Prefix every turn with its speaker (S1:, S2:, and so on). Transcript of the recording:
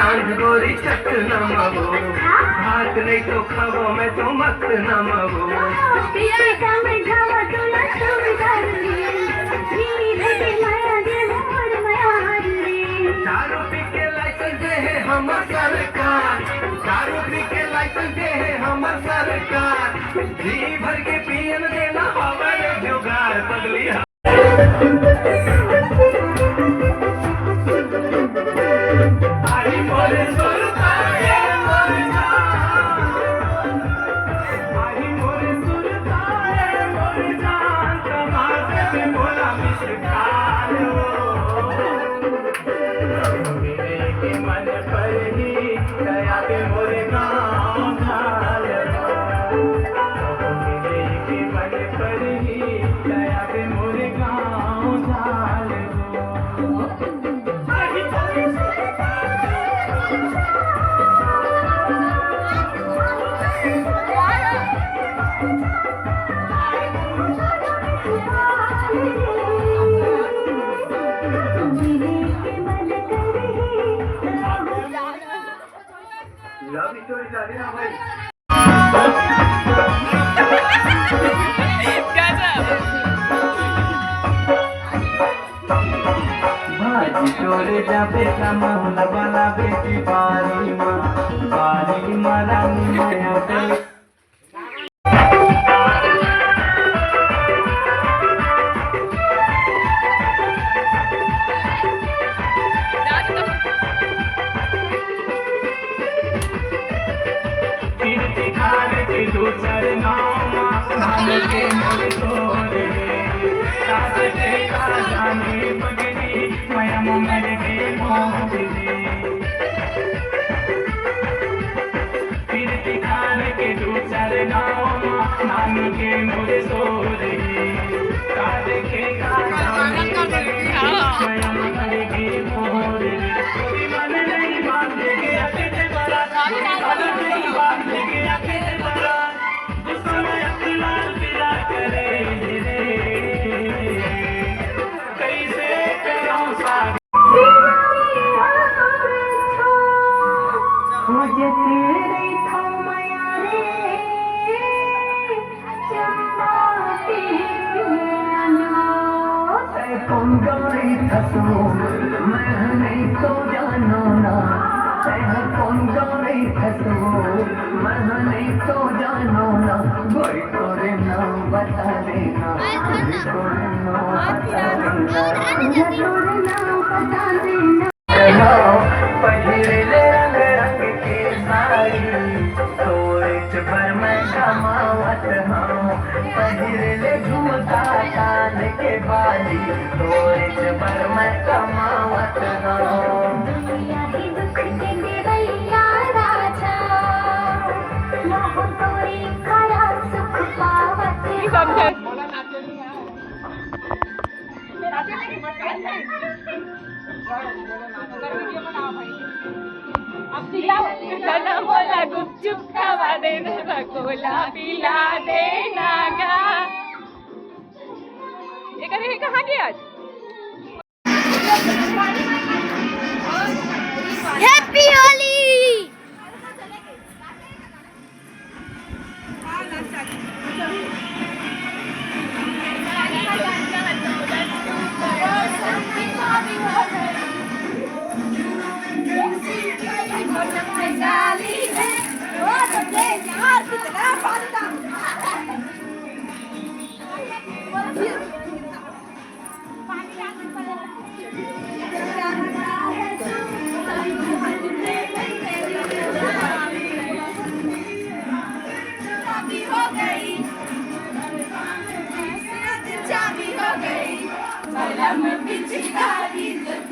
S1: सांझ गोरी चट नमो भात नहीं तो खाबो मैं तो मत नमो दारू पी के लाइसेंस दे है हमर सरकार दारू पी के लाइसेंस दे है हमर सरकार जी भर के पियन देना हमारे जुगाड़ पगली जाबे कमला वाला बेटी बारी माँ रानी माया दे कीर्ति खार के दूसर नामा नाम के मोरे तोरे साथ के जाने पगड़ी माया मर के कीर्ति खान के दूसर नाम के मोरे सोरे का देखे का जाने माया मर के मोरे मन नहीं बांधेगे अकेले बड़ा मन नहीं बांधेगे अकेले बड़ा दुश्मन अकेला पिला करे कैसे करो साथ मुझे तेरे तो माया रे चमाती मैं कौन गई थसो मैं नहीं तो जानो ना मैं कौन गई थसो मैं नहीं तो जानो ना कोई तोरे नाम बता देना कोई तोरे नाम बता देना तोरे नाम बता देना पहिरे रंग की साड़ी तोरे पर मैं कमावत हूँ पहिरे झुमका कान के बाली तोरे पर मैं कमावत हूँ दुनिया ही दुख देने भैया राजा मोह तोरी खरा सुख पावत बोला गुपचुप खावा देना रसगुल्ला पिला देना गा ये करे कहाँ गया happy Holi I'm a bitch,